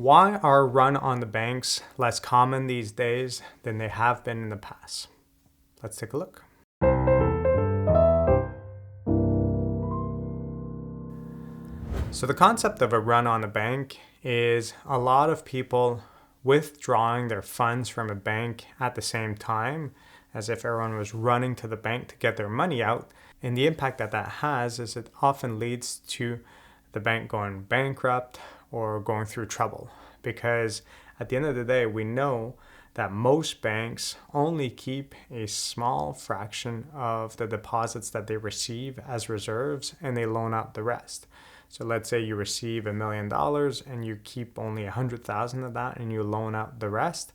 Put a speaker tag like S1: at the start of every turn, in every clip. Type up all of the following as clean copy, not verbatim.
S1: Why are run on the banks less common these days than they have been in the past? Let's take a look. So the concept of a run on the bank is a lot of people withdrawing their funds from a bank at the same time, as if everyone was running to the bank to get their money out. And the impact that has is it often leads to the bank going bankrupt or going through trouble. Because at the end of the day, we know that most banks only keep a small fraction of the deposits that they receive as reserves, and they loan out the rest. So let's say you receive $1 million and you keep only 100,000 of that and you loan out the rest.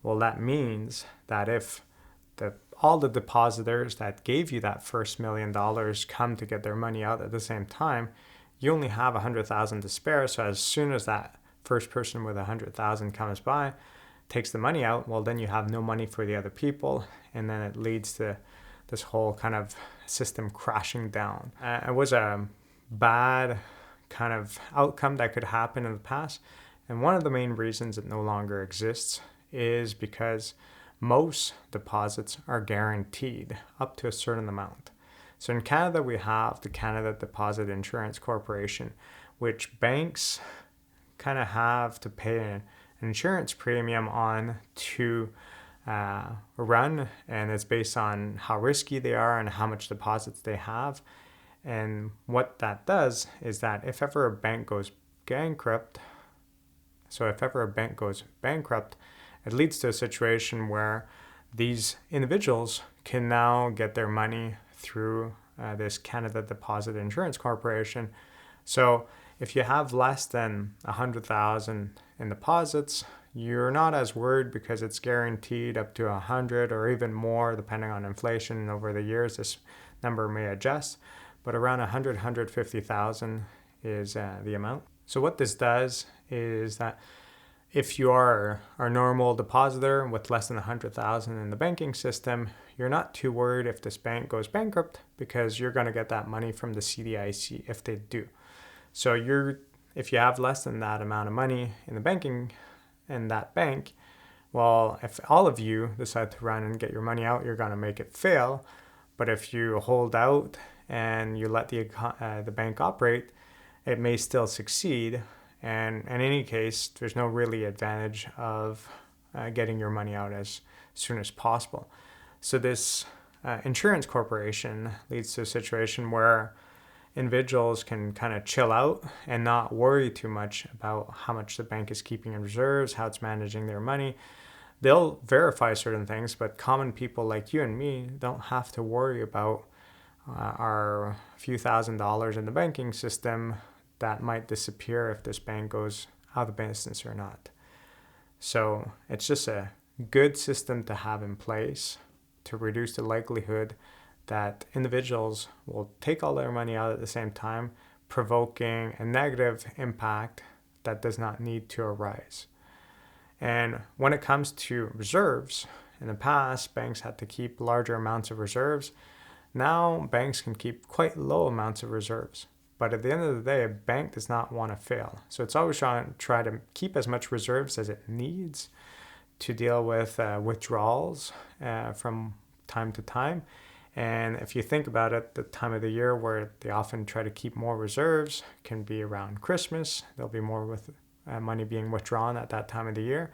S1: Well, that means that if all the depositors that gave you that first $1 million come to get their money out at the same time, you only have 100,000 to spare. So as soon as that first person with 100,000 comes by, takes the money out, well, then you have no money for the other people, and then it leads to this whole kind of system crashing down. It was a bad kind of outcome that could happen in the past, and one of the main reasons it no longer exists is because most deposits are guaranteed up to a certain amount. So in Canada, we have the Canada Deposit Insurance Corporation, which banks kind of have to pay an insurance premium on to run, and it's based on how risky they are and how much deposits they have. And what that does is that if ever a bank goes bankrupt, it leads to a situation where these individuals can now get their money through this Canada Deposit Insurance Corporation. So if you have less than 100,000 in deposits, you're not as worried because it's guaranteed up to 100 or even more, depending on inflation over the years. This number may adjust, but around 100, 150,000 is the amount. So what this does is that if you are a normal depositor with less than 100,000 in the banking system, you're not too worried if this bank goes bankrupt because you're going to get that money from the CDIC if they do. So if you have less than that amount of money in the banking in that bank, well, if all of you decide to run and get your money out, you're going to make it fail. But if you hold out and you let the bank operate, it may still succeed. And in any case, there's no really advantage of getting your money out as soon as possible. So this insurance corporation leads to a situation where individuals can kind of chill out and not worry too much about how much the bank is keeping in reserves, how it's managing their money. They'll verify certain things, but common people like you and me don't have to worry about our few $1,000s in the banking system that might disappear if this bank goes out of business or not. So it's just a good system to have in place to reduce the likelihood that individuals will take all their money out at the same time, provoking a negative impact that does not need to arise. And when it comes to reserves, in the past, banks had to keep larger amounts of reserves. Now, banks can keep quite low amounts of reserves. But at the end of the day, a bank does not want to fail. So it's always try to keep as much reserves as it needs to deal with withdrawals from time to time. And if you think about it, the time of the year where they often try to keep more reserves can be around Christmas. There'll be more with money being withdrawn at that time of the year.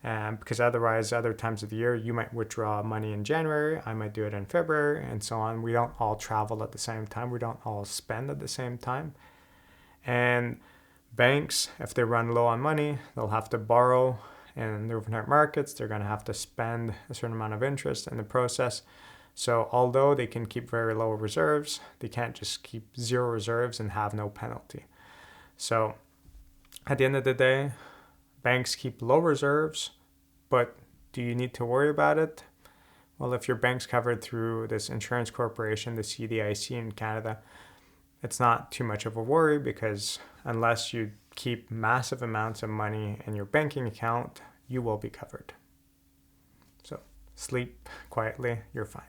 S1: Because otherwise, other times of the year, you might withdraw money in January, I might do it in February, and so on. We don't all travel at the same time. We don't all spend at the same time. And banks, if they run low on money, they'll have to borrow in the overnight markets. They're going to have to spend a certain amount of interest in the process. So although they can keep very low reserves, they can't just keep zero reserves and have no penalty. So at the end of the day, banks keep low reserves, but do you need to worry about it? Well, if your bank's covered through this insurance corporation, the CDIC in Canada, it's not too much of a worry because unless you keep massive amounts of money in your banking account, you will be covered. So sleep quietly, you're fine.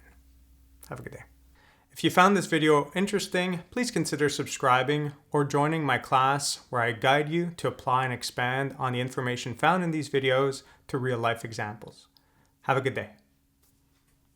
S1: Have a good day. If you found this video interesting, please consider subscribing or joining my class where I guide you to apply and expand on the information found in these videos to real-life examples. Have a good day.